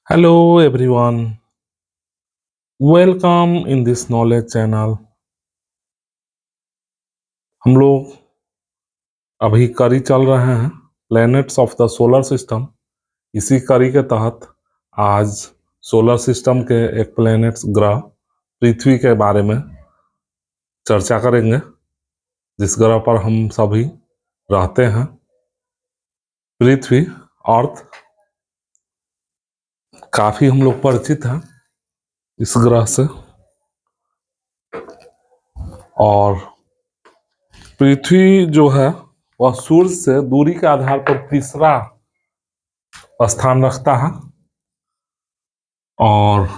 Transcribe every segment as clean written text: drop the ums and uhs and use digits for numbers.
Hello everyone, welcome in this knowledge channel। हम लोग अभी कड़ी चल रहे हैं planets of the solar system. इसी कड़ी के तहत आज सोलर सिस्टम के एक प्लैनेट्स ग्रह पृथ्वी के बारे में चर्चा करेंगे, जिस ग्रह पर हम सभी रहते हैं। पृथ्वी अर्थ काफी हम लोग परिचित हैं इस ग्रह से, और पृथ्वी जो है वह सूर्य से दूरी के आधार पर तीसरा स्थान रखता है और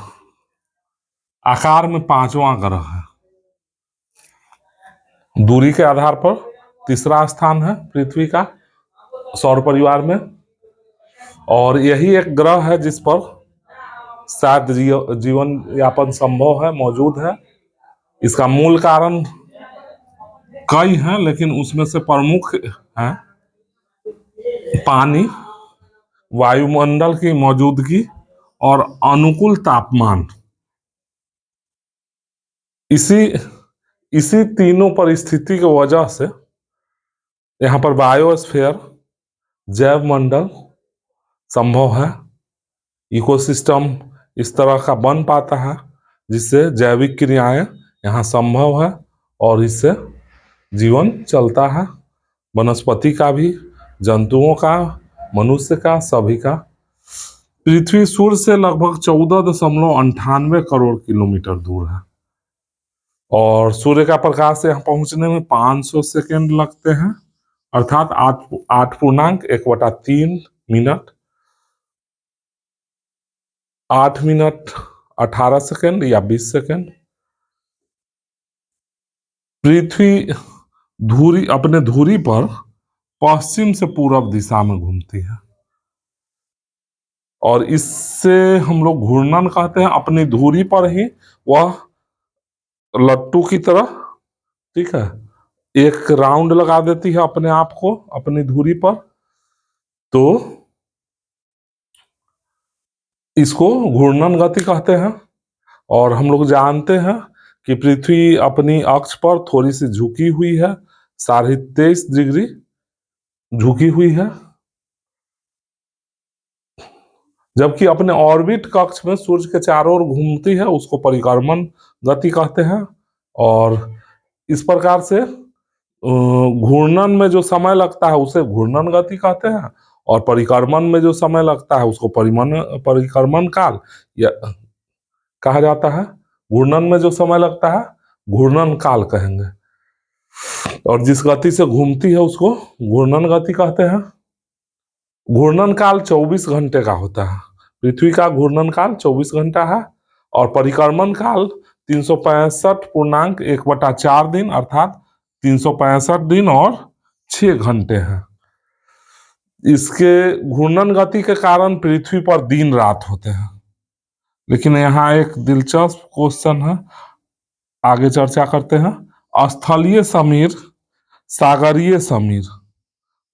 आकार में पांचवा ग्रह है। दूरी के आधार पर तीसरा स्थान है पृथ्वी का सौर परिवार में, और यही एक ग्रह है जिस पर शायद जीवन यापन संभव है, मौजूद है। इसका मूल कारण कई हैं, लेकिन उसमें से प्रमुख है पानी, वायुमंडल की मौजूदगी और अनुकूल तापमान। इसी इसी तीनों परिस्थिति की वजह से यहाँ पर बायोस्फीयर, जैव मंडल संभव है। इकोसिस्टम इस तरह का बन पाता है जिससे जैविक क्रियाएं यहाँ संभव है और इससे जीवन चलता है, वनस्पति का भी, जंतुओं का, मनुष्य का, सभी का। पृथ्वी सूर्य से लगभग 14.98 करोड़ किलोमीटर दूर है और सूर्य का प्रकाश यहाँ पहुंचने में 500 सेकेंड लगते हैं, अर्थात 8.1/3 मिनट, 8 मिनट 18 सेकेंड या 20 सेकेंड। पृथ्वी अपने धुरी पर पश्चिम से पूरब दिशा में घूमती है और इससे हम लोग घूर्णन कहते हैं। अपनी धुरी पर ही वह लट्टू की तरह, ठीक है, एक राउंड लगा देती है अपने आप को अपनी धुरी पर। तो इसको घूर्णन गति कहते हैं। और हम लोग जानते हैं कि पृथ्वी अपनी अक्ष पर थोड़ी सी झुकी हुई है, 23.5 डिग्री झुकी हुई है, जबकि अपने ऑर्बिट कक्ष में सूर्य के चारों ओर घूमती है। उसको परिक्रमण गति कहते हैं। और इस प्रकार से घूर्णन में जो समय लगता है उसे घूर्णन गति कहते हैं, और परिक्रमण में जो समय लगता है उसको परिक्रमण काल या कहा जाता है। घूर्णन में जो समय लगता है घूर्णन काल कहेंगे, और जिस गति से घूमती है उसको घूर्णन गति कहते हैं। घूर्णन काल 24 घंटे का होता है। पृथ्वी का घूर्णन काल 24 घंटा है और परिक्रमण काल 365.1/4 दिन, अर्थात 365 दिन और 6 घंटे है। इसके घूर्णन गति के कारण पृथ्वी पर दिन रात होते हैं। लेकिन यहाँ एक दिलचस्प क्वेश्चन है, आगे चर्चा करते हैं। स्थलीय समीर, सागरीय समीर,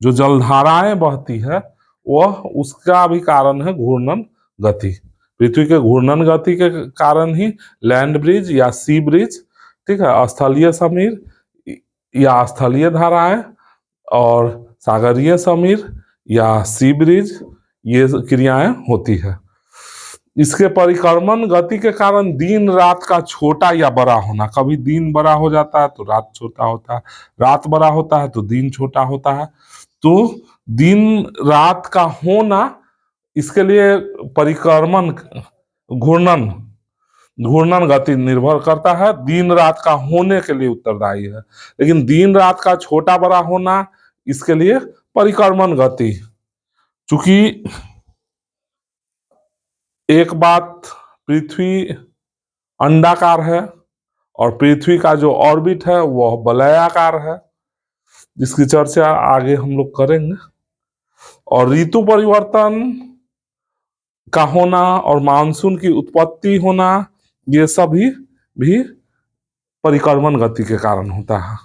जो जलधाराएं बहती है वह उसका भी कारण है घूर्णन गति। पृथ्वी के घूर्णन गति के कारण ही लैंड ब्रिज या सी ब्रिज, ठीक है, स्थलीय समीर या स्थलीय धाराएं और सागरीय समीर या सी ब्रिज, ये क्रियाएं होती है। इसके परिक्रमण गति के कारण दिन रात का छोटा या बड़ा होना, कभी दिन बड़ा हो जाता है तो रात छोटा होता है, रात बड़ा होता है तो दिन छोटा होता है। तो दिन रात का होना, इसके लिए परिक्रमण घूर्णन घूर्णन गति निर्भर करता है, दिन रात का होने के लिए उत्तरदायी है। लेकिन दिन रात का छोटा बड़ा होना, इसके लिए परिक्रमण गति। चूंकि एक बात, पृथ्वी अंडाकार है और पृथ्वी का जो ऑर्बिट है वह वलयाकार है, जिसकी चर्चा आगे हम लोग करेंगे। और ऋतु परिवर्तन का होना और मानसून की उत्पत्ति होना, ये सभी भी परिक्रमण गति के कारण होता है।